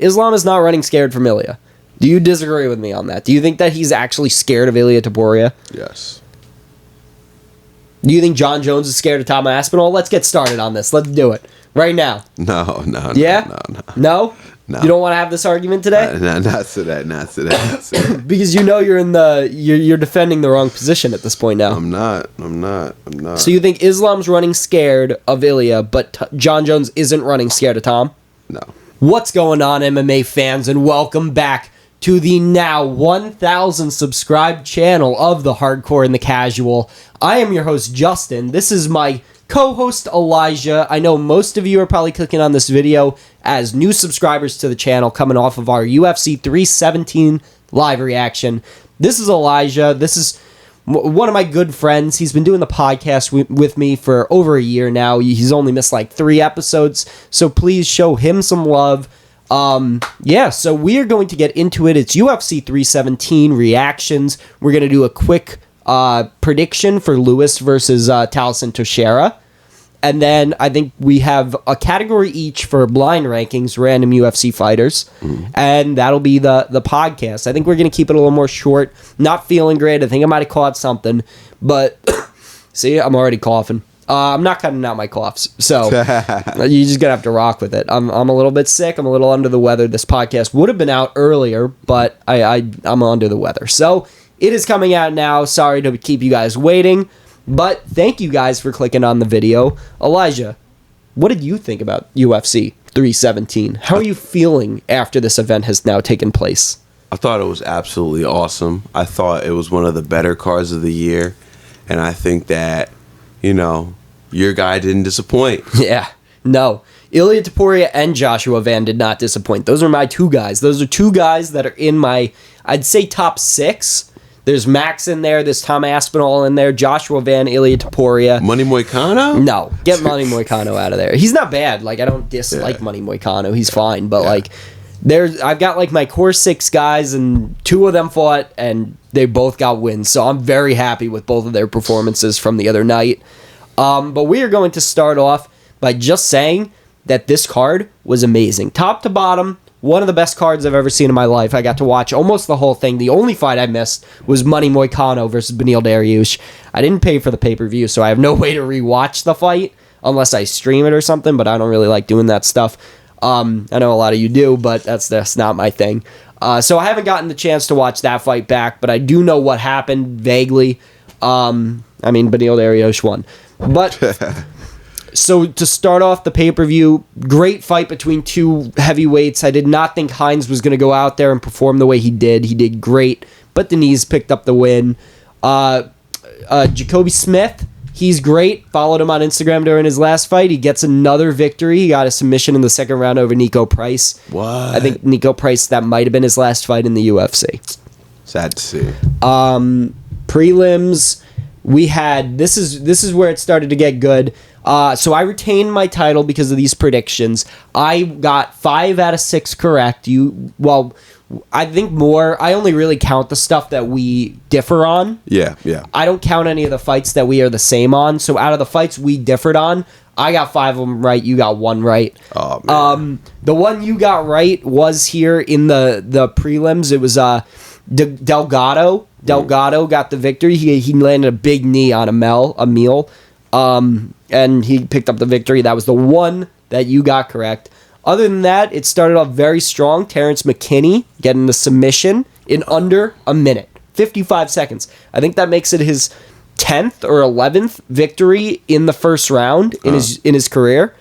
Islam is not running scared from Ilya. Do you disagree with me on that? Do you think that he's actually scared of Ilya Topuria? Yes. Do you think John Jones is scared of Tom Aspinall? Let's get started on this. Let's do it. Right now. No. Yeah? No? No? You don't want to have this argument today? Not today. Because you're defending the wrong position at this point now. I'm not. So you think Islam's running scared of Ilya, but John Jones isn't running scared of Tom? No. What's going on, MMA fans, and welcome back to the now 1,000 subscribed channel of the Hardcore and the Casual. I am your host, Justin. This is my co-host, Elijah. I know most of you are probably clicking on this video as new subscribers to the channel coming off of our UFC 317 live reaction. This is Elijah. This is one of my good friends. He's been doing the podcast with me for over a year now. He's only missed like 3 episodes, so please show him some love. So we are going to get into it. It's UFC 317 reactions. We're going to do a quick prediction for Lewis versus Taliesin Teixeira. And then I think we have a category each for blind rankings, random UFC fighters. And that'll be the podcast. I think we're going to keep it a little more short. Not feeling great. I think I might have caught something. But, see, I'm already coughing. I'm not cutting out my coughs, so you just gotta have to rock with it. I'm a little bit sick. I'm a little under the weather. This podcast would have been out earlier, but I'm under the weather. So it is coming out now. Sorry to keep you guys waiting, but thank you guys for clicking on the video. Elijah, what did you think about UFC 317? How are you feeling after this event has now taken place? I thought it was absolutely awesome. I thought it was one of the better cards of the year, and I think that, your guy didn't disappoint. Yeah, no. Ilya Topuria and Joshua Van did not disappoint. Those are my 2 guys. Those are 2 guys that are in my, I'd say, top 6. There's Max in there. There's Tom Aspinall in there. Joshua Van, Ilya Topuria. Money Moicano? No. Get Money Moicano out of there. He's not bad. Like, I don't dislike Money Moicano. He's fine. But, I've got, my core 6 guys, and 2 of them fought, and they both got wins. So I'm very happy with both of their performances from the other night. But we are going to start off by just saying that this card was amazing. Top to bottom, one of the best cards I've ever seen in my life. I got to watch almost the whole thing. The only fight I missed was Money Moicano versus Beneil Dariush. I didn't pay for the pay-per-view, so I have no way to rewatch the fight unless I stream it or something, but I don't really like doing that stuff. I know a lot of you do, but that's not my thing. So I haven't gotten the chance to watch that fight back, but I do know what happened vaguely. Beneil Dariush won. But so to start off the pay-per-view, great fight between 2 heavyweights. I did not think Hines was going to go out there and perform the way he did. He did great, but Denise picked up the win. Jacoby Smith, he's great. Followed him on Instagram during his last fight. He gets another victory. He got a submission in the second round over Nico Price. What? I think Nico Price, that might have been his last fight in the UFC. Sad to see. Prelims, we had, this is where it started to get good. So I retained my title because of these predictions. I got 5 out of 6 correct. I think more. I only really count the stuff that we differ on. Yeah. I don't count any of the fights that we are the same on. So out of the fights we differed on, I got 5 of them right. You got 1 right. Oh, man. The one you got right was here in the prelims. It was Delgado. Delgado got the victory. He landed a big knee on Emil. And he picked up the victory. That was the one that you got correct. Other than that, it started off very strong. Terrence McKinney getting the submission in under a minute. 55 seconds. I think that makes it his 10th or 11th victory in the first round in his career.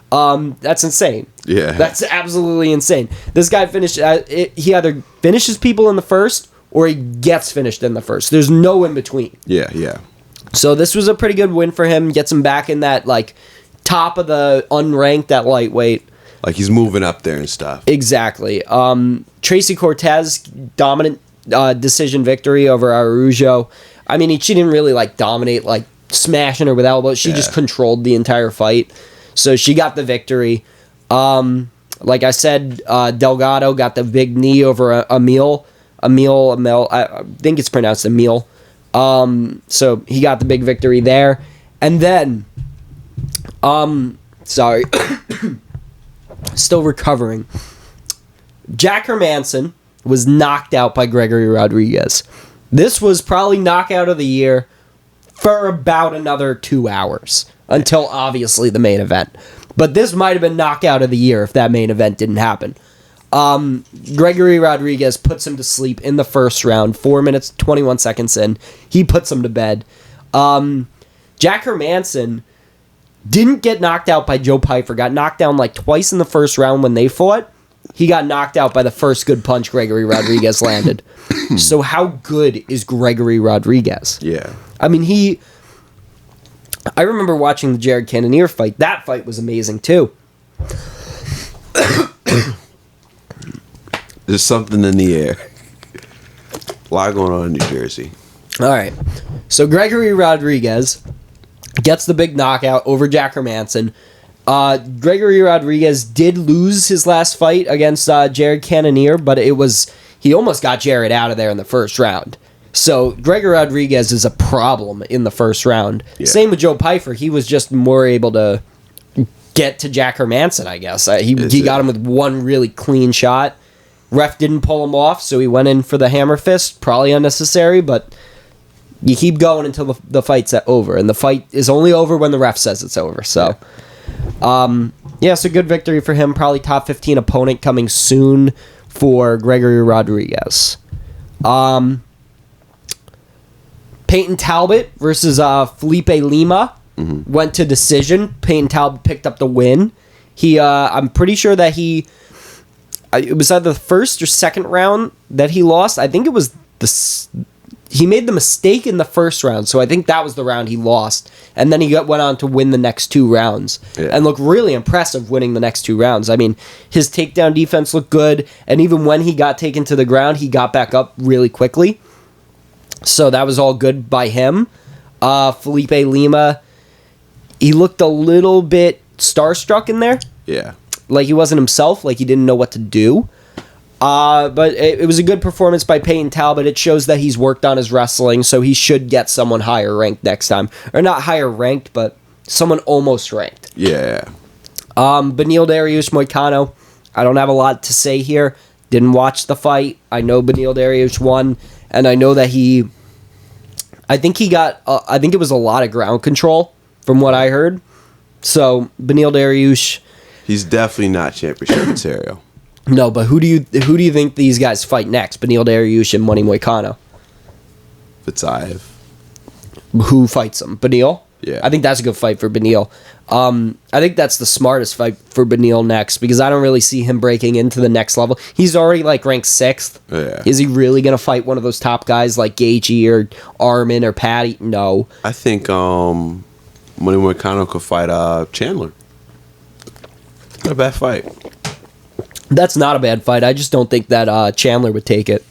That's insane. Yeah. That's absolutely insane. This guy finished, he either finishes people in the first or he gets finished in the first. There's no in between. Yeah. So this was a pretty good win for him. Gets him back in that, top of the unranked at lightweight. Like, he's moving up there and stuff. Exactly. Tracy Cortez, dominant decision victory over Araujo. I mean, she didn't really, dominate, smashing her with elbows. She just controlled the entire fight. So she got the victory. Like I said, Delgado got the big knee over Emil. I think it's pronounced Emil. So he got the big victory there. And then, sorry, still recovering. Jack Hermanson was knocked out by Gregory Rodriguez. This was probably knockout of the year for about another 2 hours until obviously the main event. But this might have been knockout of the year if that main event didn't happen. Gregory Rodriguez puts him to sleep in the first round, 4 minutes, 21 seconds in. He puts him to bed. Jack Hermanson didn't get knocked out by Joe Pyfer, got knocked down like twice in the first round when they fought. He got knocked out by the first good punch Gregory Rodriguez landed. So how good is Gregory Rodriguez? Yeah. I mean, I remember watching the Jared Cannonier fight. That fight was amazing, too. There's something in the air. A lot going on in New Jersey. All right. So Gregory Rodriguez gets the big knockout over Jack Hermanson. Gregory Rodriguez did lose his last fight against Jared Cannonier, but he almost got Jared out of there in the first round. So Gregory Rodriguez is a problem in the first round. Yeah. Same with Joe Pyfer. He was just more able to get to Jack Hermanson, I guess. He got him with one really clean shot. Ref didn't pull him off, so he went in for the hammer fist. Probably unnecessary, but you keep going until the fight's over. And the fight is only over when the ref says it's over. So, so good victory for him. Probably top 15 opponent coming soon for Gregory Rodriguez. Peyton Talbot versus Felipe Lima went to decision. Peyton Talbot picked up the win. I'm pretty sure that it was either the first or second round that he lost. I think it was he made the mistake in the first round, so I think that was the round he lost. And then he went on to win the next 2 rounds and looked really impressive winning the next 2 rounds. I mean, his takedown defense looked good, and even when he got taken to the ground, he got back up really quickly. So that was all good by him. Felipe Lima, he looked a little bit starstruck in there. Yeah. Like he wasn't himself, like he didn't know what to do. But it was a good performance by Peyton Talbot. It shows that he's worked on his wrestling, so he should get someone higher ranked next time. Or not higher ranked, but someone almost ranked. Yeah. Beneil Dariush Moicano, I don't have a lot to say here. Didn't watch the fight. I know Beneil Dariush won, and I know that I think it was a lot of ground control from what I heard. So, Beneil Dariush, he's definitely not championship material. No, but who do you think these guys fight next? Beneil Dariush and Money Moicano. Fitzaev. Who fights him? Beneil? Yeah. I think that's a good fight for Beneil. I think that's the smartest fight for Beneil next, because I don't really see him breaking into the next level. He's already ranked 6th. Yeah. Is he really going to fight one of those top guys like Gaethje or Arman or Patty? No. I think Money Moicano could fight Chandler. Not a bad fight. That's not a bad fight. I just don't think that Chandler would take it.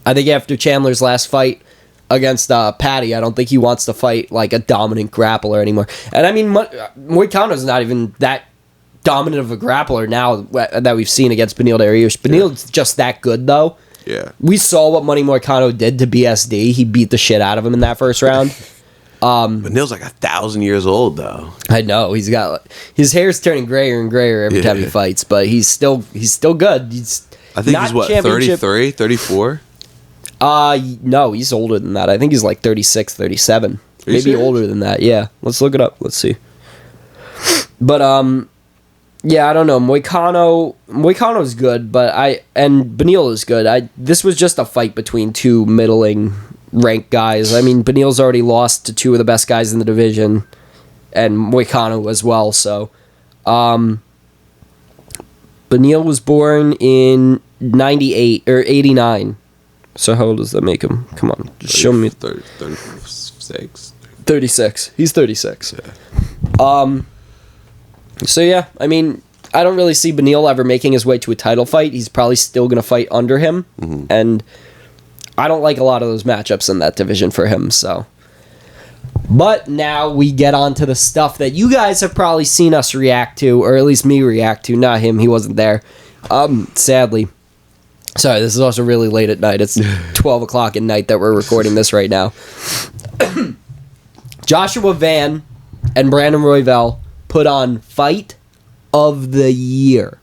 I think after Chandler's last fight against Patty, I don't think he wants to fight like a dominant grappler anymore. And I mean, Moicano's not even that dominant of a grappler now that we've seen against Beneil Dariush. Beneil's just that good, though. Yeah. We saw what Money Moicano did to BSD. He beat the shit out of him in that first round. Beneil's like 1,000 years old, though. I know. His hair's turning grayer and grayer every time he fights, but he's still good. I think he's 33, 34? No, he's older than that. I think he's like 36, 37. Maybe serious? older than that. Yeah. Let's look it up. Let's see. But yeah, I don't know. Moicano's good, and Beneil is good. This was just a fight between two middling ranked guys. I mean, Beneil's already lost to 2 of the best guys in the division, and Moicano as well. So, Beneil was born in 98 or 89. So how old does that make him? Come on, just show me. 36. 36. He's 36. Yeah. So yeah, I mean, I don't really see Beneil ever making his way to a title fight. He's probably still going to fight under him, and I don't like a lot of those matchups in that division for him. So, but now we get on to the stuff that you guys have probably seen us react to, or at least me react to. Not him; he wasn't there. Sadly. Sorry, this is also really late at night. It's 12 o'clock at night that we're recording this right now. Joshua Van and Brandon Royval put on Fight of the Year.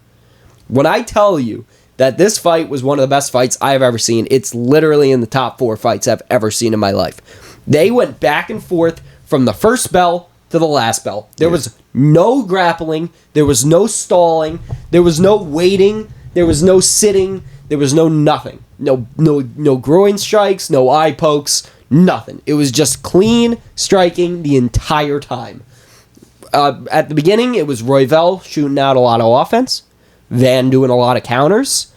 When I tell you that this fight was one of the best fights I've ever seen. It's literally in the top 4 fights I've ever seen in my life. They went back and forth from the first bell to the last bell. There was no grappling. There was no stalling. There was no waiting. There was no sitting. There was no nothing. No groin strikes, no eye pokes, nothing. It was just clean striking the entire time. At the beginning, it was Royval shooting out a lot of offense, Van doing a lot of counters,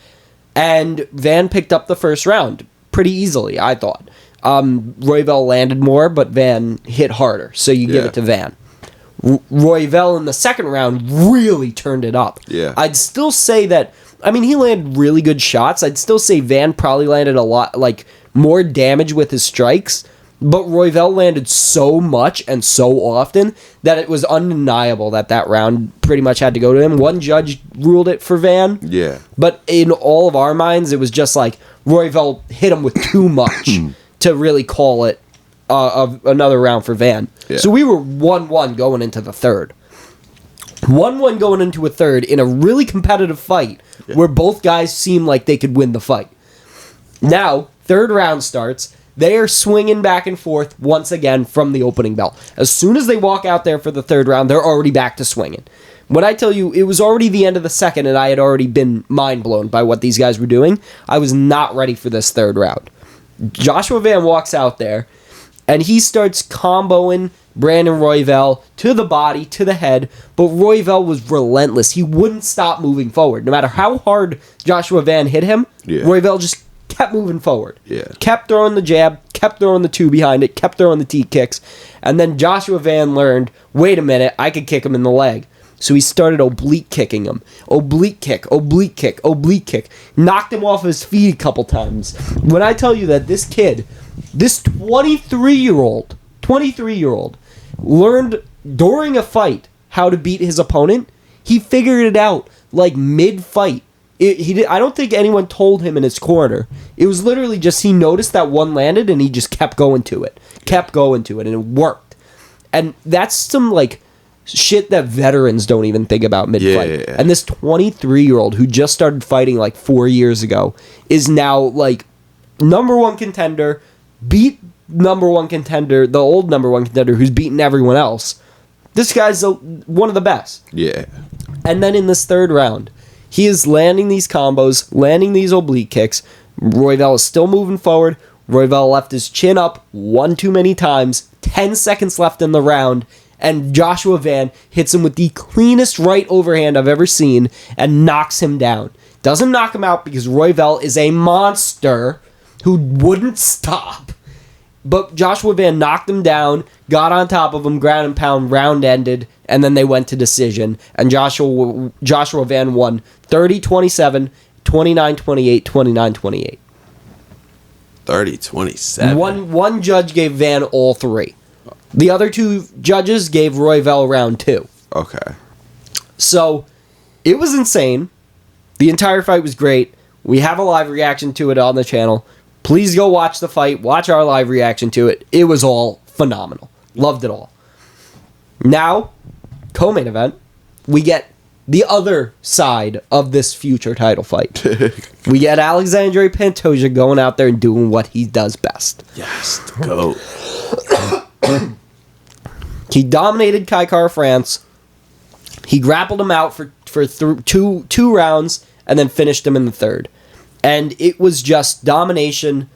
and Van picked up the first round pretty easily, I thought. Royval landed more, but Van hit harder, so you give it to Van. Royval in the second round really turned it up. Yeah. I'd still say that, I mean, he landed really good shots. I'd still say Van probably landed a lot, like, more damage with his strikes, but Royval landed so much and so often that it was undeniable that round pretty much had to go to him. One judge ruled it for Van. Yeah. But in all of our minds, it was just like Royval hit him with too much to really call it another round for Van. Yeah. So we were 1-1 going into the third. 1-1 going into a third in a really competitive fight where both guys seemed like they could win the fight. Now, third round starts. They are swinging back and forth once again from the opening bell. As soon as they walk out there for the third round, they're already back to swinging. When I tell you, it was already the end of the second, and I had already been mind blown by what these guys were doing. I was not ready for this third round. Joshua Van walks out there, and he starts comboing Brandon Royval to the body, to the head, but Royval was relentless. He wouldn't stop moving forward. No matter how hard Joshua Van hit him, Royval just kept moving forward. Yeah. Kept throwing the jab, kept throwing the 2 behind it, kept throwing the T-kicks, and then Joshua Van learned, wait a minute, I could kick him in the leg. So he started oblique kicking him. Oblique kick, oblique kick, oblique kick. Knocked him off his feet a couple times. When I tell you that this kid, this 23-year-old, learned during a fight how to beat his opponent, he figured it out like mid-fight. I don't think anyone told him in his corner. It was literally just he noticed that one landed and he just kept going to it. And it worked. And that's some, like, shit that veterans don't even think about mid-fight. Yeah. And this 23-year-old who just started fighting, like, 4 years ago is now, like, number one contender, beat number one contender, the old number one contender who's beaten everyone else. This guy's one of the best. Yeah. And then in this third round, he is landing these combos, landing these oblique kicks. Royval is still moving forward. Royval left his chin up one too many times. 10 seconds left in the round. And Joshua Van hits him with the cleanest right overhand I've ever seen and knocks him down. Doesn't knock him out because Royval is a monster who wouldn't stop. But Joshua Van knocked him down, got on top of him, ground and pound, round ended, and then they went to decision. And Joshua Van won 30-27, 29-28, 29-28. 30-27. One judge gave Van all 3. The other 2 judges gave Royval round 2. Okay. So, it was insane. The entire fight was great. We have a live reaction to it on the channel. Please go watch the fight. Watch our live reaction to it. It was all phenomenal. Loved it all. Now, co-main event, we get the other side of this future title fight. We get Alexandre Pantoja going out there and doing what he does best. Yes, go. He dominated Kai Kara-France. He grappled him out for two rounds and then finished him in the third. And it was just domination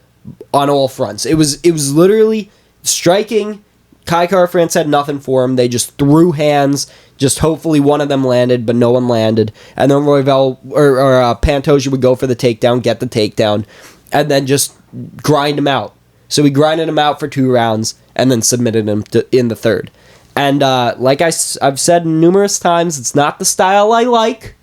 on all fronts. It was literally striking. Kai Kara-France had nothing for him. They just threw hands. Just hopefully one of them landed, but no one landed. And then Royval or Pantoja would go for the takedown, get the takedown, and then just grind him out. So he grinded him out for 2 rounds and then submitted him in the third. And like I've said numerous times, it's not the style I like.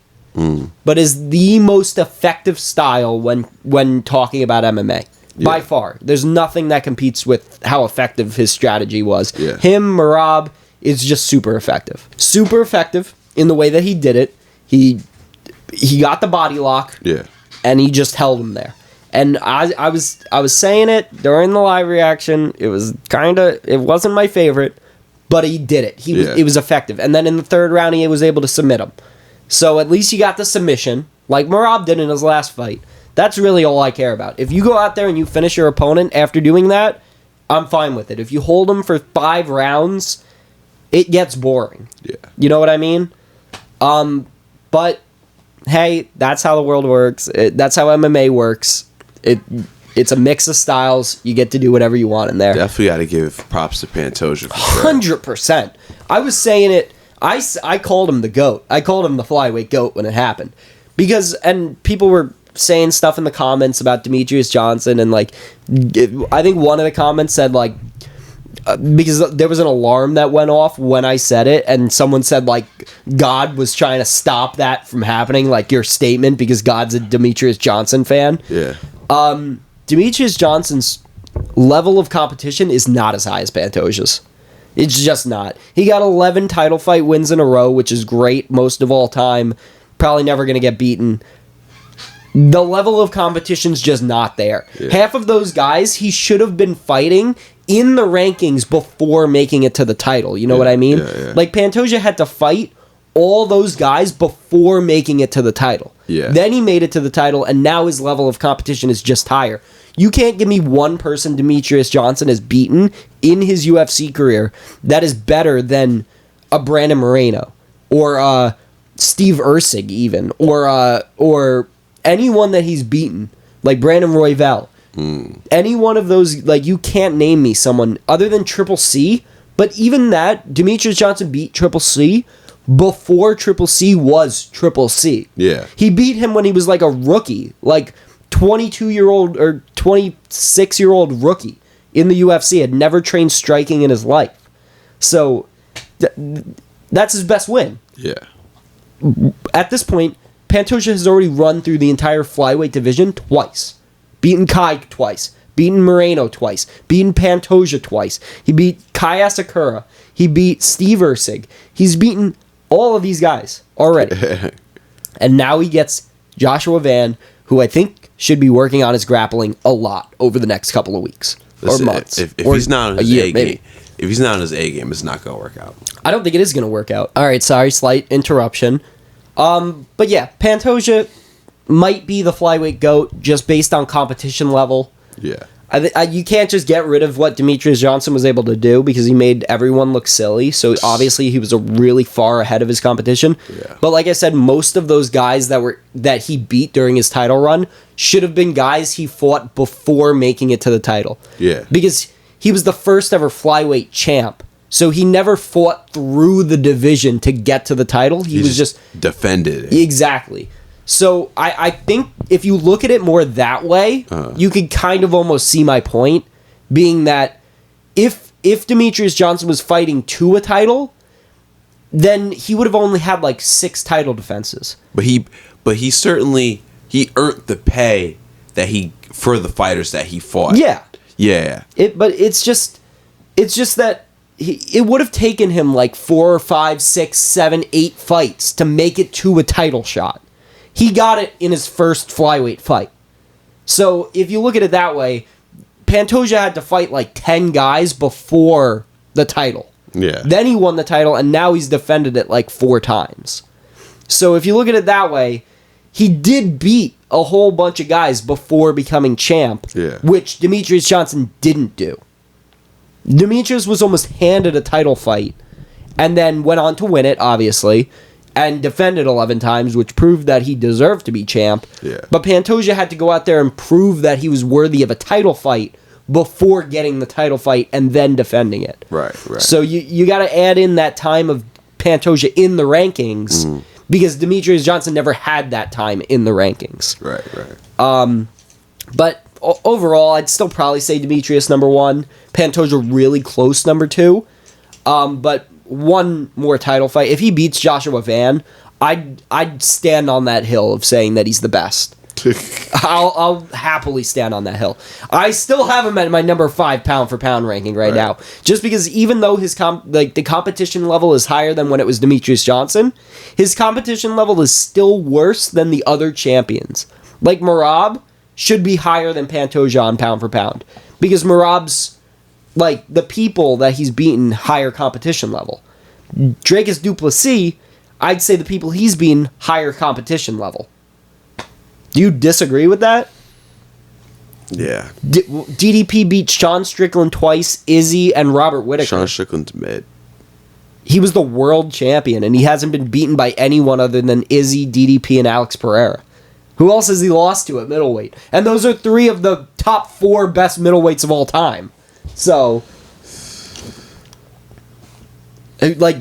But is the most effective style when talking about MMA. By far. There's nothing that competes with how effective his strategy was. Yeah. Him, Merab, is just super effective. Super effective in the way that he did it. He got the body lock. Yeah. And he just held him there. And I was saying it during the live reaction. It wasn't my favorite, but he did it. It was effective. And then in the third round, he was able to submit him. So at least he got the submission, like Merab did in his last fight. That's really all I care about. If you go out there and you finish your opponent after doing that, I'm fine with it. If you hold him for 5 rounds, it gets boring. Yeah. You know what I mean? But hey, that's how the world works. That's how MMA works. It's a mix of styles. You get to do whatever you want in there. Definitely got to give props to Pantoja for sure. 100%. I was saying it. I called him the GOAT. I called him the flyweight GOAT when it happened. And people were saying stuff in the comments about Demetrius Johnson, and like, I think one of the comments said like, because there was an alarm that went off when I said it, and someone said like God was trying to stop that from happening, like your statement, because God's a Demetrius Johnson fan. Yeah. Demetrius Johnson's level of competition is not as high as Pantoja's. It's just not. He got 11 title fight wins in a row, which is great, most of all time. Probably never going to get beaten. The level of competition's just not there. Yeah. Half of those guys he should have been fighting in the rankings before making it to the title. You know what I mean? Yeah. Like, Pantoja had to fight all those guys before making it to the title. Yeah. Then he made it to the title, and now his level of competition is just higher. You can't give me one person Demetrius Johnson has beaten in his UFC career that is better than a Brandon Moreno or Steve Erceg even, or anyone that he's beaten, like Brandon Royval. Any one of those, like, you can't name me someone other than Triple C, but even that, Demetrius Johnson beat Triple C before Triple C was Triple C. Yeah. He beat him when he was like a rookie, like 22-year-old or 26-year-old rookie in the UFC, had never trained striking in his life. So that's his best win. Yeah. At this point, Pantoja has already run through the entire flyweight division twice. Beaten Kai twice. Beaten Moreno twice. Beaten Pantoja twice. He beat Kai Asakura. He beat Steve Erceg. He's beaten all of these guys already. And now he gets Joshua Van, who I think should be working on his grappling a lot over the next couple of weeks. Listen, or months. If or he's not on his year, A game, if he's not on his A game, it's not going to work out. I don't think it is going to work out. All right, sorry, slight interruption. But yeah, Pantoja might be the flyweight GOAT just based on competition level. Yeah. You can't just get rid of what Demetrius Johnson was able to do because he made everyone look silly. So obviously he was really far ahead of his competition. Yeah. But like I said, most of those guys that he beat during his title run should have been guys he fought before making it to the title. Yeah. Because he was the first ever flyweight champ. So he never fought through the division to get to the title. He was just defended it. Exactly. So I think if you look at it more that way, you could kind of almost see my point, being that if Demetrius Johnson was fighting to a title, then he would have only had like 6 title defenses. But he certainly earned the pay that for the fighters that he fought. Yeah. Yeah. But it's just that it would have taken him like 4 or 5, 6, 7, 8 fights to make it to a title shot. He got it in his first flyweight fight. So if you look at it that way, Pantoja had to fight like 10 guys before the title. Yeah. Then he won the title, and now he's defended it like 4 times. So if you look at it that way, he did beat a whole bunch of guys before becoming champ, which Demetrius Johnson didn't do. Demetrius was almost handed a title fight, and then went on to win it, obviously, and defended 11 times, which proved that he deserved to be champ. Yeah. But Pantoja had to go out there and prove that he was worthy of a title fight before getting the title fight and then defending it. Right. So you got to add in that time of Pantoja in the rankings, because Demetrius Johnson never had that time in the rankings. Right. But overall, I'd still probably say Demetrius number 1, Pantoja really close number 2. But one more title fight. If he beats Joshua Van, I'd stand on that hill of saying that he's the best. I'll happily stand on that hill. I still have him at my number 5 pound for pound ranking right now, just because even though his the competition level is higher than when it was Demetrius Johnson, his competition level is still worse than the other champions. Like Merab should be higher than Pantoja on pound for pound, because Merab's, like, the people that he's beaten higher competition level. Dracus du Plessis, I'd say the people he's beaten higher competition level. Do you disagree with that? Yeah. DDP beat Sean Strickland twice, Izzy, and Robert Whittaker. Sean Strickland's mid. He was the world champion, and he hasn't been beaten by anyone other than Izzy, DDP, and Alex Pereira. Who else has he lost to at middleweight? And those are 3 of the top 4 best middleweights of all time. So, like,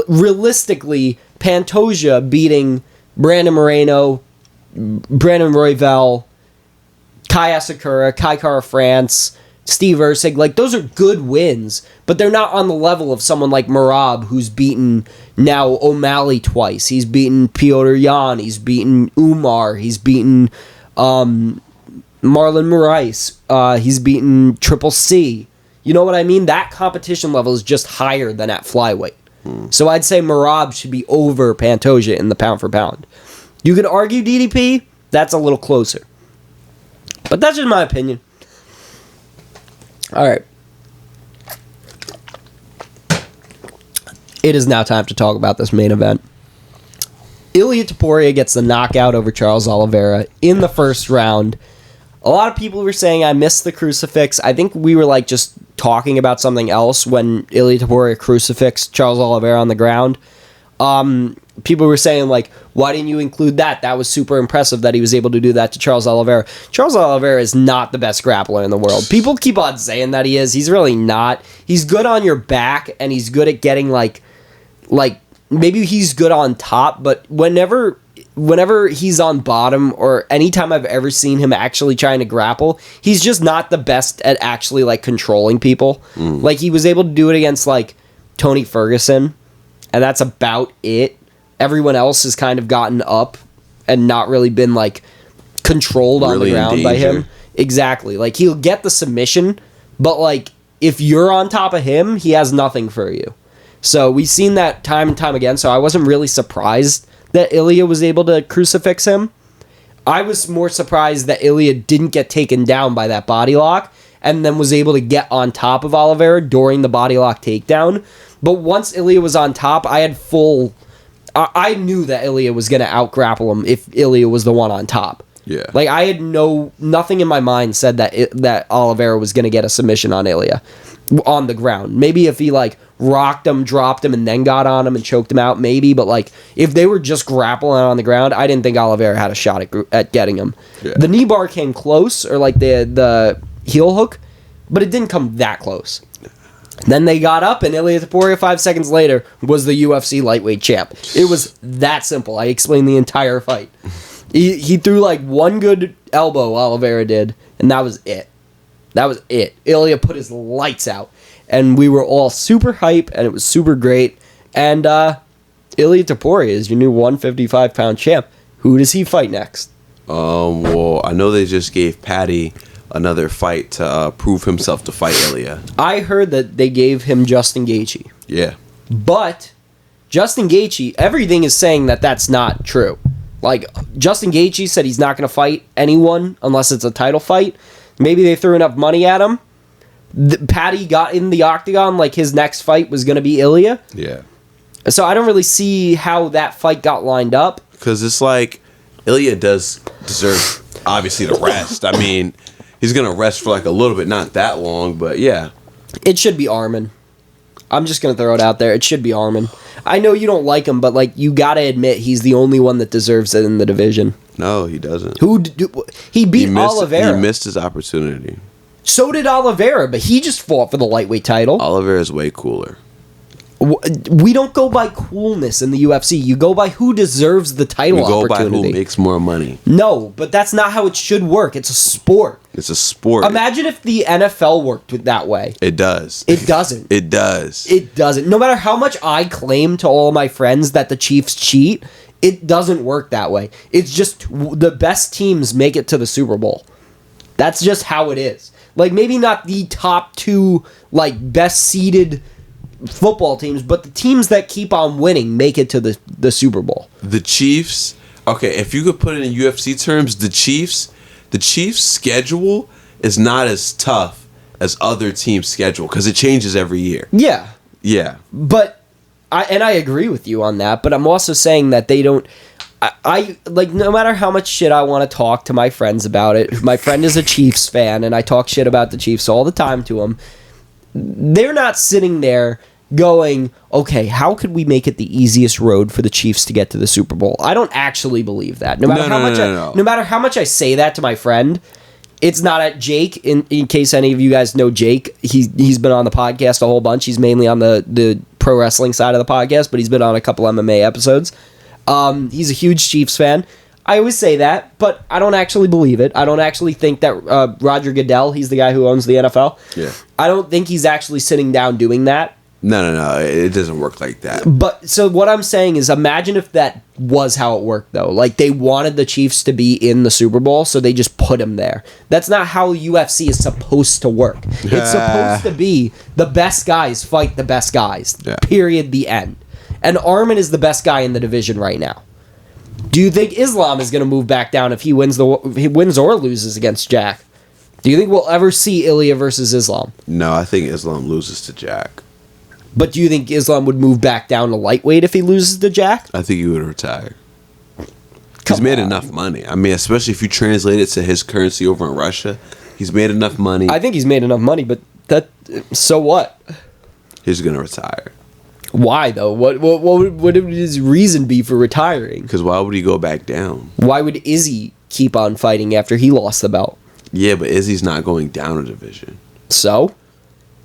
realistically, Pantoja beating Brandon Moreno, Brandon Royval, Kai Asakura, Kai Kara France, Steve Erceg, like, those are good wins, but they're not on the level of someone like Merab, who's beaten now O'Malley twice. He's beaten Piotr Jan, he's beaten Umar, he's beaten Marlon Moraes, he's beaten Triple C. You know what I mean? That competition level is just higher than at flyweight. So I'd say Merab should be over Pantoja in the pound for pound. You could argue DDP, that's a little closer. But that's just my opinion. All right. It is now time to talk about this main event. Ilia Topuria gets the knockout over Charles Oliveira in the first round. A lot of people were saying I missed the crucifix. I think we were like just talking about something else when Ilia Topuria crucifixed Charles Oliveira on the ground. People were saying, like, why didn't you include that? That was super impressive that he was able to do that to Charles Oliveira. Charles Oliveira is not the best grappler in the world. People keep on saying that he is. He's really not. He's good on your back, and he's good at getting, like maybe he's good on top, but whenever he's on bottom, or anytime I've ever seen him actually trying to grapple, he's just not the best at actually, like, controlling people. Like, he was able to do it against, like, Tony Ferguson, and that's about it. Everyone else has kind of gotten up and not really been, like, controlled on the ground by him. Exactly. Like, he'll get the submission, but, like, if you're on top of him, he has nothing for you. So we've seen that time and time again, so I wasn't really surprised that Ilia was able to crucifix him. I was more surprised that Ilia didn't get taken down by that body lock and then was able to get on top of Oliveira during the body lock takedown. But once Ilia was on top, I knew that Ilia was going to out-grapple him if Ilia was the one on top. Yeah. Like, I had nothing in my mind said that Oliveira was going to get a submission on Ilia on the ground. Maybe if he, like, rocked him, dropped him, and then got on him and choked him out, maybe. But, like, if they were just grappling on the ground, I didn't think Oliveira had a shot at getting him. Yeah. The knee bar came close, or, like, the heel hook, but it didn't come that close. Then they got up, and Ilia Topuria 5 seconds later was the UFC lightweight champ. It was that simple. I explained the entire fight. He threw, like, one good elbow, Oliveira did, and that was it. That was it. Ilia put his lights out, and we were all super hype, and it was super great. And Ilia Topuria is your new 155-pound champ. Who does he fight next? Well, I know they just gave Patty another fight to prove himself to fight Ilia. I heard that they gave him Justin Gaethje. Yeah. But Justin Gaethje, everything is saying that that's not true. Like, Justin Gaethje said he's not going to fight anyone unless it's a title fight. Maybe they threw enough money at him. Patty got in the octagon like his next fight was going to be Ilia. Yeah. So I don't really see how that fight got lined up. Because it's like, Ilia does deserve, obviously, to rest. I mean, he's going to rest for like a little bit, not that long, but yeah. It should be Arman. I'm just going to throw it out there. It should be Arman. I know you don't like him, but, like, you got to admit he's the only one that deserves it in the division. No, he doesn't. He beat Oliveira. He missed his opportunity. So did Oliveira, but he just fought for the lightweight title. Oliveira's way cooler. We don't go by coolness in the UFC. You go by who deserves the title opportunity. We go by who makes more money. No, but that's not how it should work. It's a sport. It's a sport. Imagine if the NFL worked that way. It does. It doesn't. It does. It doesn't. No matter how much I claim to all my friends that the Chiefs cheat, it doesn't work that way. It's just the best teams make it to the Super Bowl. That's just how it is. Like, maybe not the top 2, like, best seeded football teams, but the teams that keep on winning make it to the Super Bowl. The Chiefs, okay, if you could put it in UFC terms, the Chiefs' schedule is not as tough as other teams' schedule because it changes every year. Yeah. Yeah. But I agree with you on that, but I'm also saying that they don't. I like, no matter how much shit I want to talk to my friends about it. My friend is a Chiefs fan, and I talk shit about the Chiefs all the time to him. They're not sitting there going, okay, how could we make it the easiest road for the Chiefs to get to the Super Bowl? I don't actually believe that. No matter how much I say that to my friend, it's not at Jake. In case any of you guys know Jake, he's been on the podcast a whole bunch. He's mainly on the pro wrestling side of the podcast, but he's been on a couple MMA episodes. He's a huge Chiefs fan. I always say that, but I don't actually believe it. I don't actually think that Roger Goodell, he's the guy who owns the NFL. Yeah. I don't think he's actually sitting down doing that. No. It doesn't work like that. But so what I'm saying is, imagine if that was how it worked, though. Like, they wanted the Chiefs to be in the Super Bowl, so they just put him there. That's not how UFC is supposed to work. It's supposed to be the best guys fight the best guys. Yeah. Period. The end. And Armin is the best guy in the division right now. Do you think Islam is going to move back down if he wins or loses against Jack? Do you think we'll ever see Ilya versus Islam? No, I think Islam loses to Jack. But do you think Islam would move back down to lightweight if he loses to Jack? I think he would retire. He's made enough money. I mean, especially if you translate it to his currency over in Russia, he's made enough money. I think he's made enough money, but so what? He's going to retire. Why, though? What would his reason be for retiring? Because why would he go back down? Why would Izzy keep on fighting after he lost the belt? Yeah, but Izzy's not going down a division. So?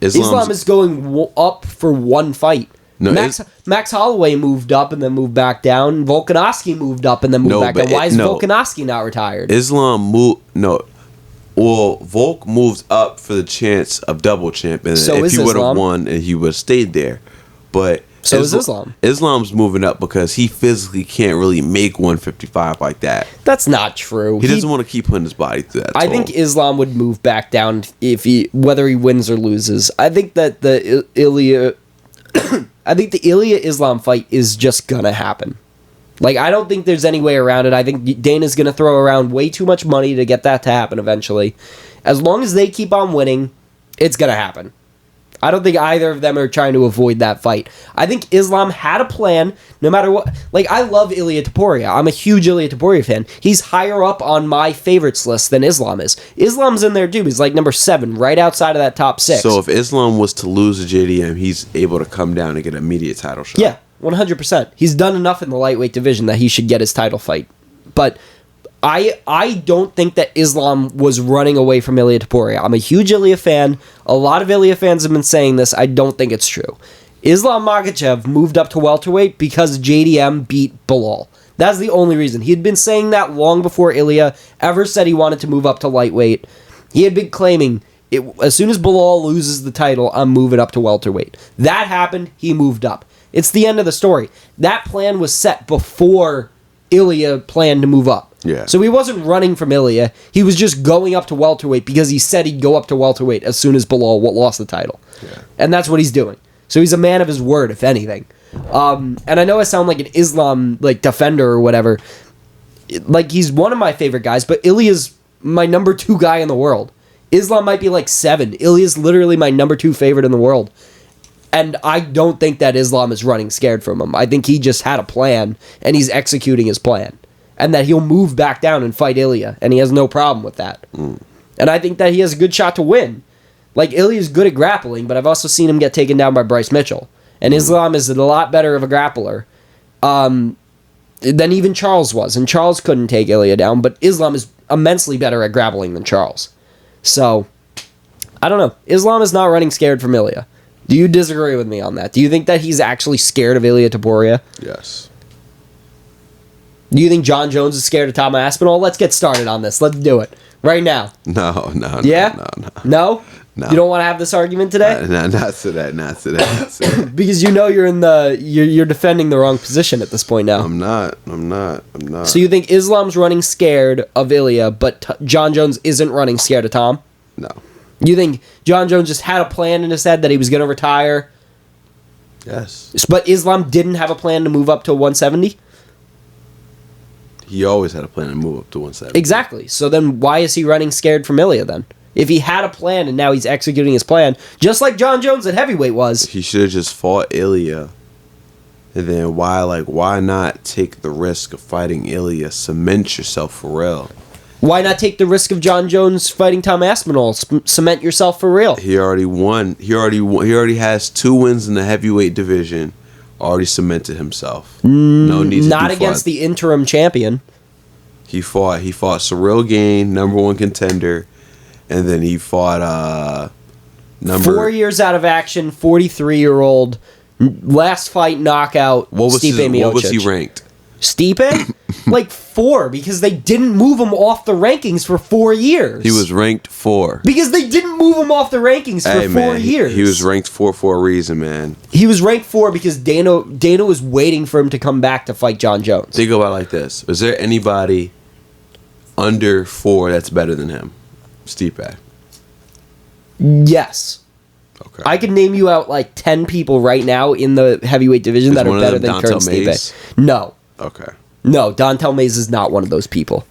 Islam is going up for one fight. No, Max Holloway moved up and then moved back down. Volkanovski moved up and then moved back down. Why is Volkanovski not retired? Islam moved... No. Well, Volk moved up for the chance of double champ. And so if he would have won, and he would have stayed there. But so is Islam. Islam's moving up because he physically can't really make 155 like that. That's not true. He doesn't want to keep putting his body through that. I think Islam would move back down whether he wins or loses. I think that the Ilya Islam fight is just gonna happen. Like, I don't think there's any way around it. I think Dana's gonna throw around way too much money to get that to happen eventually. As long as they keep on winning, it's gonna happen. I don't think either of them are trying to avoid that fight. I think Islam had a plan, no matter what. Like, I love Ilia Topuria. I'm a huge Ilia Topuria fan. He's higher up on my favorites list than Islam is. Islam's in there, too. He's like number 7, right outside of that top 6. So if Islam was to lose to JDM, he's able to come down and get an immediate title shot. Yeah, 100%. He's done enough in the lightweight division that he should get his title fight. But I don't think that Islam was running away from Ilia Topuria. I'm a huge Ilia fan. A lot of Ilia fans have been saying this. I don't think it's true. Islam Makhachev moved up to welterweight because JDM beat Bilal. That's the only reason. He had been saying that long before Ilia ever said he wanted to move up to lightweight. He had been claiming, as soon as Bilal loses the title, I'm moving up to welterweight. That happened. He moved up. It's the end of the story. That plan was set before Ilia planned to move up. Yeah. So he wasn't running from Ilia. He was just going up to welterweight because he said he'd go up to welterweight as soon as Bilal lost the title. Yeah. And that's what he's doing. So he's a man of his word, if anything. And I know I sound like an Islam defender or whatever. He's one of my favorite guys, but Ilia's my number 2 guy in the world. Islam might be 7. Ilia's literally my number 2 favorite in the world. And I don't think that Islam is running scared from him. I think he just had a plan, and he's executing his plan. And that he'll move back down and fight Ilia, and he has no problem with that. Mm. And I think that he has a good shot to win. Ilia's good at grappling, but I've also seen him get taken down by Bryce Mitchell. And Islam is a lot better of a grappler than even Charles was. And Charles couldn't take Ilia down, but Islam is immensely better at grappling than Charles. So, I don't know. Islam is not running scared from Ilia. Do you disagree with me on that? Do you think that he's actually scared of Ilia Topuria? Yes. Do you think John Jones is scared of Tom Aspinall? Let's get started on this. Let's do it. Right now. No. Yeah? No? You don't want to have this argument today? Not today. Because you know you're defending the wrong position at this point now. I'm not. So you think Islam's running scared of Ilia, but John Jones isn't running scared of Tom? No. You think John Jones just had a plan in his head that he was going to retire? Yes. But Islam didn't have a plan to move up to 170? He always had a plan to move up to 170. Exactly. So then why is he running scared from Ilia then? If he had a plan and now he's executing his plan, just like John Jones at heavyweight was. He should have just fought Ilia And then why not take the risk of fighting Ilya? Cement yourself for real. Why not take the risk of John Jones fighting Tom Aspinall? Cement yourself for real. He already won. He already has 2 wins in the heavyweight division. Already cemented himself. No need to not against the interim champion. He fought Cyril Gane, #1 contender, and then he fought 4 years out of action, 43-year-old, last fight knockout. What was he ranked? Stipe? Like 4, because they didn't move him off the rankings for 4 years. He was ranked 4. Because they didn't move him off the rankings for 4 years. He was ranked 4 for a reason, man. He was ranked 4 because Dana was waiting for him to come back to fight John Jones. Think about it like this. Is there anybody under 4 that's better than him? Stipe. Yes. Okay. I could name you out like 10 people right now in the heavyweight division that are better than Curtis Stipe. No. Okay. No, Dontel Mays is not one of those people.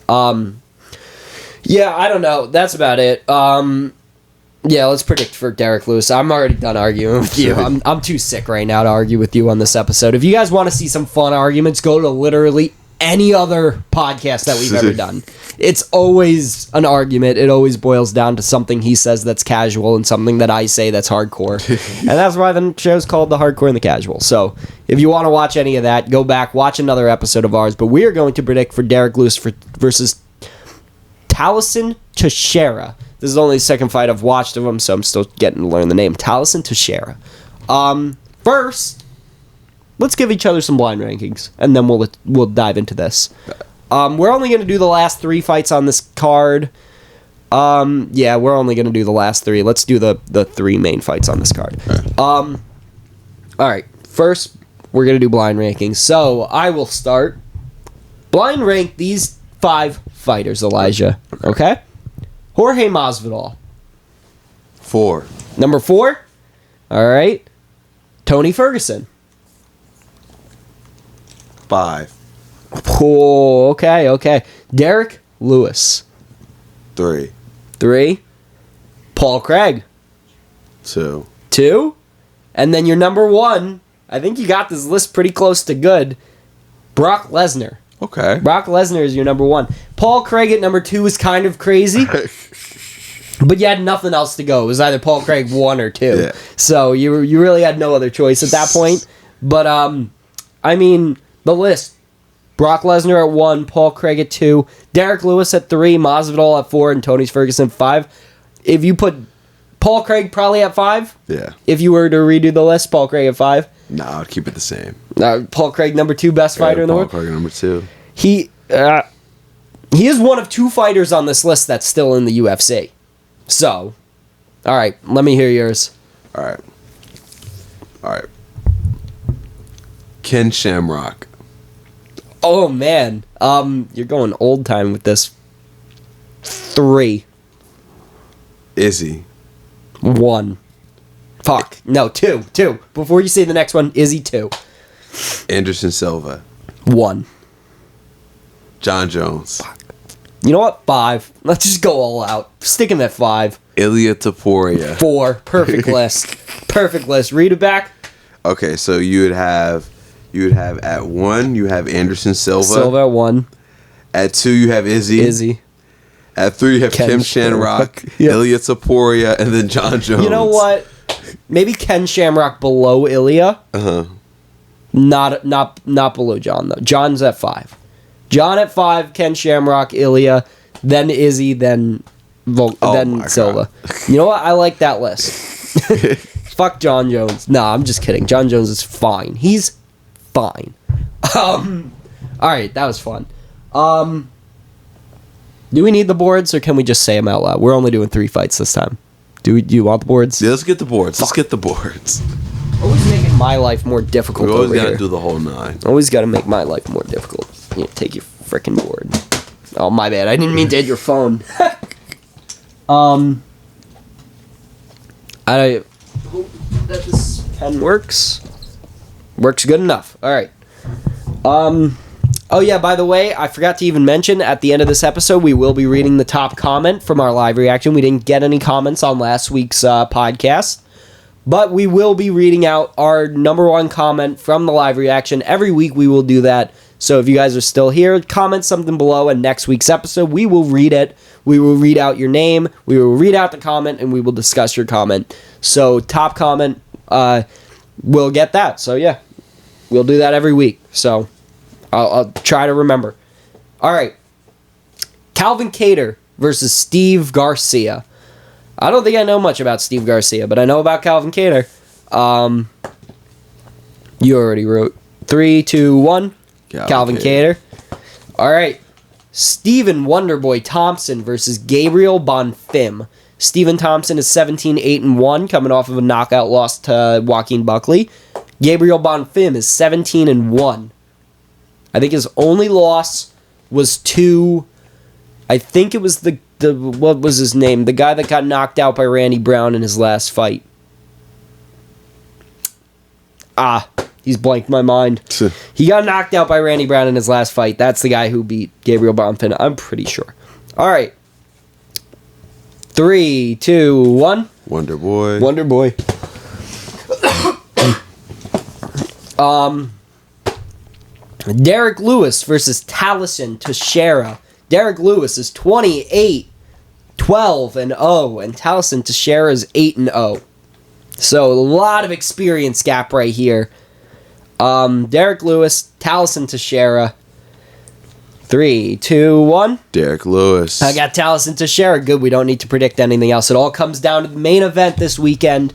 Yeah, I don't know. That's about it. Yeah, let's predict for Derek Lewis. I'm already done arguing with you. I'm too sick right now to argue with you on this episode. If you guys want to see some fun arguments, go to literally any other podcast that we've ever done. It's always an argument. It always boils down to something he says that's casual and something that I say that's hardcore. And that's why the show's called The Hardcore and the Casual. So if you want to watch any of that, go back, watch another episode of ours. But we are going to predict for Derek Lewis versus Taliesin Teixeira. This is only the second fight I've watched of him, so I'm still getting to learn the name. Taliesin Teixeira. First, let's give each other some blind rankings, and then we'll dive into this. We're only going to do the last 3 fights on this card. Yeah, we're only going to do the last 3. Let's do the 3 main fights on this card. All right. First, we're going to do blind rankings. So, I will start. Blind rank these 5 fighters, Elijah. Okay? Jorge Masvidal. 4. Number 4? All right. Tony Ferguson. 5. Oh, okay. Derek Lewis. 3. 3. Paul Craig. 2. 2. And then your number 1, I think you got this list pretty close to good, Brock Lesnar. Okay. Brock Lesnar is your number 1. Paul Craig at number 2 is kind of crazy. But you had nothing else to go. It was either Paul Craig 1 or 2. Yeah. So you really had no other choice at that point. But, I mean, the list. Brock Lesnar at 1, Paul Craig at 2, Derek Lewis at 3, Masvidal at 4, and Tony Ferguson 5. If you put Paul Craig probably at 5. Yeah. If you were to redo the list, Paul Craig at 5. Nah, I'd keep it the same. Paul Craig number 2, best fighter in the world. Paul Craig number 2. He is one of 2 fighters on this list that's still in the UFC. So, all right, let me hear yours. All right. Ken Shamrock. Oh man, you're going old time with this. 3. Izzy. 1. Fuck. No, 2. Before you say the next one, Izzy 2. Anderson Silva. 1. John Jones. You know what? 5. Let's just go all out. Stick him at 5. Ilya Taporia. 4. Perfect list. Perfect list. Read it back. Okay, so you would have at 1, you have Anderson Silva. Silva at 1. At 2, you have Izzy. At 3, you have Kim Shamrock, Yep. Ilya Taporia, and then John Jones. You know what? Maybe Ken Shamrock below Ilya. Uh-huh. Not below John, though. John's at 5. John at 5, Ken Shamrock, Ilya, then Izzy, then Silva. You know what? I like that list. Fuck John Jones. Nah, I'm just kidding. John Jones is fine. He's fine. Alright, that was fun. Do we need the boards, or can we just say them out loud? We're only doing 3 fights this time. Do you want the boards? Yeah, let's get the boards. Let's get the boards. Always making my life more difficult. We always over gotta here. do the whole 9. Always gotta make my life more difficult. You know, take your freaking board. Oh, my bad. I didn't mean to hit your phone. I hope that this pen works. Works good enough. All right. Oh yeah, by the way, I forgot to even mention, at the end of this episode, we will be reading the top comment from our live reaction. We didn't get any comments on last week's podcast, But we will be reading out our number one comment from the live reaction. Every week we will do that. So if you guys are still here, comment something below, and next week's episode, we will read it. We will read out your name, we will read out the comment, and we will discuss your comment. So top comment, we'll get that. So yeah, we'll do that every week. So I'll try to remember. All right. Calvin Kattar versus Steve Garcia. I don't think I know much about Steve Garcia, but I know about Calvin Kattar. You already wrote 3, 2, 1. Calvin Kattar. All right. Stephen Wonderboy Thompson versus Gabriel Bonfim. Stephen Thompson is 17-8-1, coming off of a knockout loss to Joaquin Buckley. Gabriel Bonfim is 17-1. I think his only loss was to, I think it was the what was his name? The guy that got knocked out by Randy Brown in his last fight. He's blanked my mind. He got knocked out by Randy Brown in his last fight. That's the guy who beat Gabriel Bonfim, I'm pretty sure. All right. 3, 2, 1. Wonder Boy. Derek Lewis versus Taliesin Teixeira. Derek Lewis is 28-12-0, and Taliesin Teixeira is 8-0. So a lot of experience gap right here. Derek Lewis, Taliesin Teixeira. 3, 2, 1. Derek Lewis. I got Taliesin Teixeira. Good. We don't need to predict anything else. It all comes down to the main event this weekend.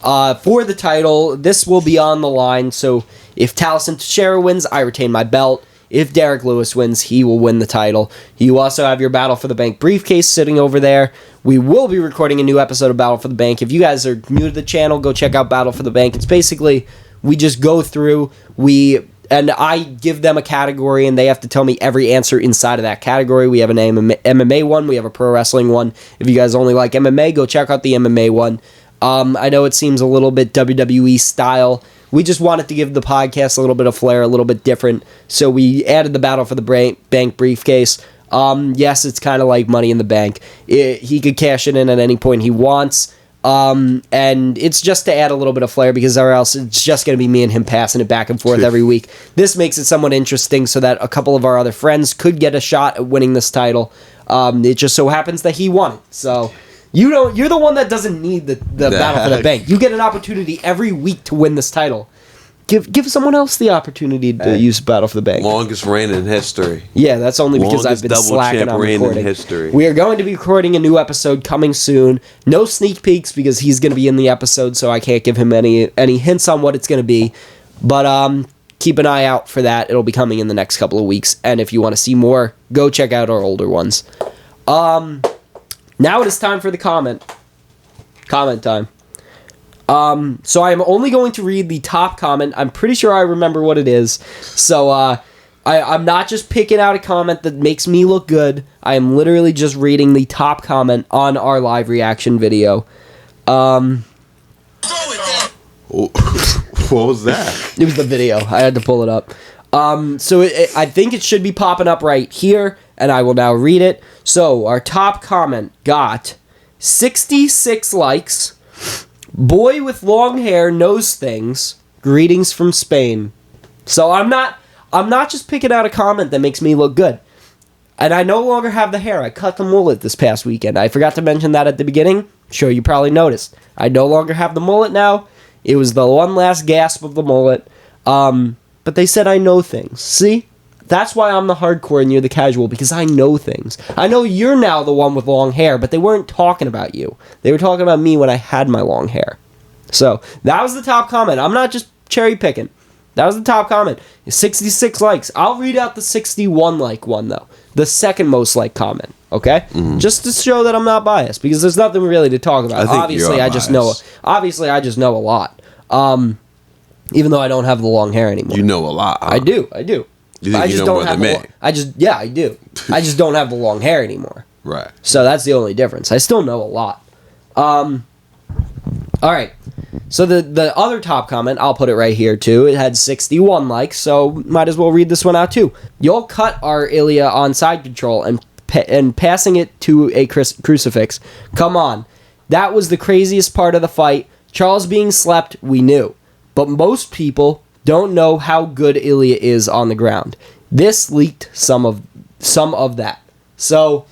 For the title, this will be on the line. So if Taliesin Teixeira wins, I retain my belt. If Derek Lewis wins, he will win the title. You also have your Battle for the Bank briefcase sitting over there. We will be recording a new episode of Battle for the Bank. If you guys are new to the channel, go check out Battle for the Bank. It's basically, we just go through, and I give them a category, and they have to tell me every answer inside of that category. We have an MMA one. We have a pro wrestling one. If you guys only like MMA, go check out the MMA one. I know it seems a little bit WWE style. We just wanted to give the podcast a little bit of flair, a little bit different. So we added the Battle for the Bank briefcase. Yes, it's kind of like Money in the Bank. He could cash it in at any point he wants. And it's just to add a little bit of flair, because or else it's just going to be me and him passing it back and forth every week. This makes it somewhat interesting so that a couple of our other friends could get a shot at winning this title. It just so happens that he won it. So you're the one that doesn't need the Battle for the Bank. You get an opportunity every week to win this title. Give someone else the opportunity to use Battle for the Bank. Longest reign in history. Yeah, that's only because I've been slacking on recording. We are going to be recording a new episode coming soon. No sneak peeks because he's going to be in the episode, so I can't give him any hints on what it's going to be. But keep an eye out for that. It'll be coming in the next couple of weeks. And if you want to see more, go check out our older ones. Now it is time for the comment time. So I am only going to read the top comment. I'm pretty sure I remember what it is. So I'm not just picking out a comment that makes me look good. I am literally just reading the top comment on our live reaction video. What was that? It was the video. I had to pull it up. So I think it should be popping up right here, and I will now read it. So our top comment got 66 likes. Boy with long hair knows things. Greetings from Spain. So I'm not just picking out a comment that makes me look good. And I no longer have the hair. I cut the mullet this past weekend. I forgot to mention that at the beginning. Sure, you probably noticed. I no longer have the mullet now. It was the one last gasp of the mullet. But they said I know things. See? That's why I'm the hardcore and you're the casual, because I know things. I know you're now the one with long hair, but they weren't talking about you. They were talking about me when I had my long hair. So, that was the top comment. I'm not just cherry picking. That was the top comment. 66 likes. I'll read out the 61 like one, though. The second most liked comment. Okay? Mm-hmm. Just to show that I'm not biased, because there's nothing really to talk about. Obviously, I just know a lot. Even though I don't have the long hair anymore. You know a lot, huh? I do. You think you know more than me? I do. I just don't have the long hair anymore. Right. So that's the only difference. I still know a lot. All right. So the other top comment, I'll put it right here too. It had 61 likes, so might as well read this one out too. You'll cut our Ilya on side control and passing it to a crucifix. Come on. That was the craziest part of the fight. Charles being slept, we knew. But most people don't know how good Ilya is on the ground. This leaked some of that. So,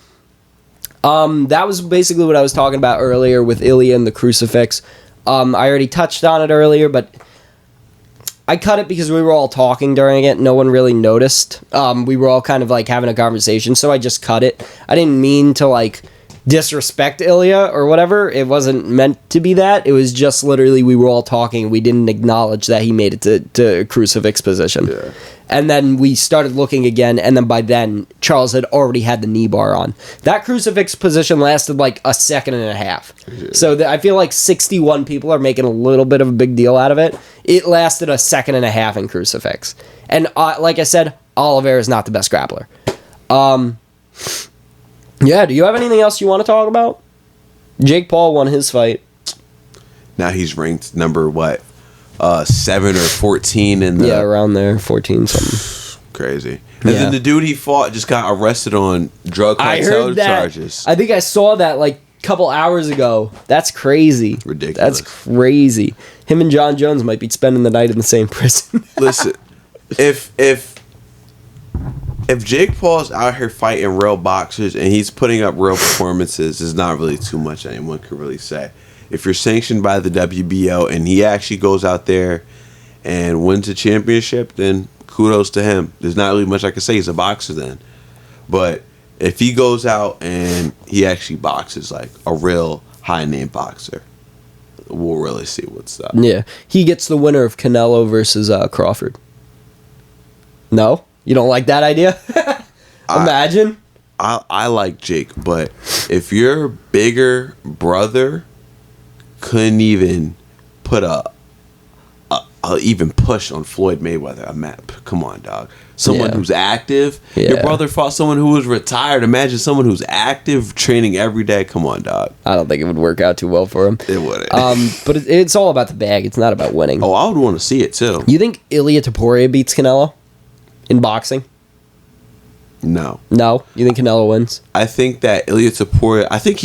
that was basically what I was talking about earlier with Ilya and the crucifix. I already touched on it earlier, but I cut it because we were all talking during it. No one really noticed. We were all kind of like having a conversation, so I just cut it. I didn't mean to like disrespect Ilya or whatever. It wasn't meant to be that. It was just literally we were all talking. We didn't acknowledge that he made it to crucifix position. Yeah. And then we started looking again, and then by then, Charles had already had the knee bar on. That crucifix position lasted like a second and a half. Yeah. So I feel like 61 people are making a little bit of a big deal out of it. It lasted a second and a half in crucifix. And like I said, Oliveira is not the best grappler. Yeah, do you have anything else you want to talk about? Jake Paul won his fight. Now he's ranked number what? 7 or 14 in the... Yeah, around there, 14 something. Crazy. And then the dude he fought just got arrested on drug cartel charges. I think I saw that like a couple hours ago. That's crazy. Ridiculous. That's crazy. Him and John Jones might be spending the night in the same prison. Listen, if Jake Paul's out here fighting real boxers and he's putting up real performances, there's not really too much anyone can really say. If you're sanctioned by the WBO and he actually goes out there and wins a championship, then kudos to him. There's not really much I can say. He's a boxer then. But if he goes out and he actually boxes like a real high-name boxer, we'll really see what's up. Yeah. He gets the winner of Canelo versus Crawford. No? You don't like that idea? Imagine. I like Jake, but if your bigger brother couldn't even put a even push on Floyd Mayweather, come on, dog. Someone who's active. Yeah. Your brother fought someone who was retired. Imagine someone who's active, training every day. Come on, dog. I don't think it would work out too well for him. It wouldn't. But it's all about the bag. It's not about winning. Oh, I would want to see it too. You think Ilia Topuria beats Canelo in boxing? No. You think Canelo wins? I think that Ilia Topuria. I think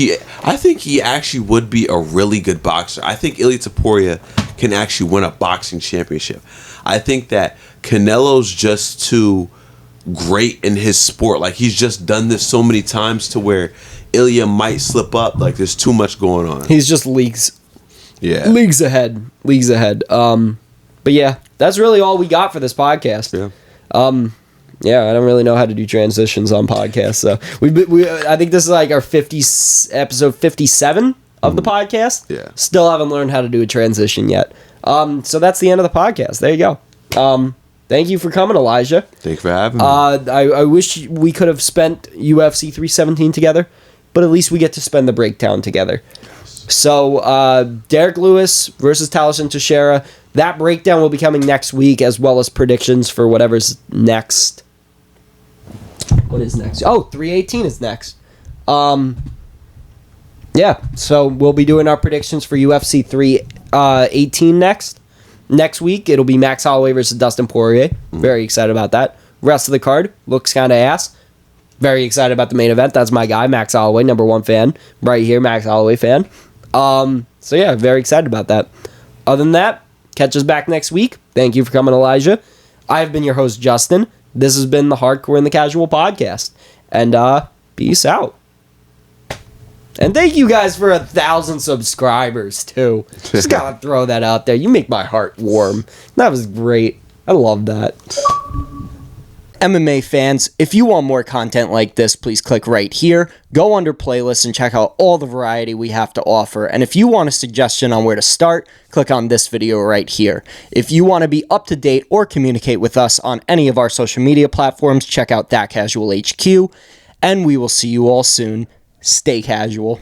he actually would be a really good boxer. I think Ilia Topuria can actually win a boxing championship. I think that Canelo's just too great in his sport. Like he's just done this so many times to where Ilia might slip up. Like there's too much going on. He's just leagues ahead. But yeah, that's really all we got for this podcast. Yeah. Yeah, I don't really know how to do transitions on podcasts. So I think this is like our episode 57 of the podcast. Yeah. Still haven't learned how to do a transition yet. So that's the end of the podcast. There you go. Thank you for coming, Elijah. Thank you for having me. I wish we could have spent UFC 317 together, but at least we get to spend the breakdown together. Yes. So Derek Lewis versus Teixeira Teixeira. That breakdown will be coming next week, as well as predictions for whatever's next. What is next? Oh, 318 is next. Yeah, so we'll be doing our predictions for UFC 318 next week. It'll be Max Holloway versus Dustin Poirier. Very excited about that. Rest of the card looks kind of ass. Very excited about the main event. That's my guy, Max Holloway, #1 fan. Right here, Max Holloway fan. So yeah, very excited about that. Other than that, catch us back next week. Thank you for coming, Elijah. I have been your host, Justin. This has been the Hardcore and the Casual podcast. And peace out. And thank you guys for 1,000 subscribers, too. Just gotta throw that out there. You make my heart warm. That was great. I love that. MMA fans, if you want more content like this, please click right here. Go under playlists and check out all the variety we have to offer. And if you want a suggestion on where to start, click on this video right here. If you want to be up to date or communicate with us on any of our social media platforms, check out That Casual HQ. And we will see you all soon. Stay casual.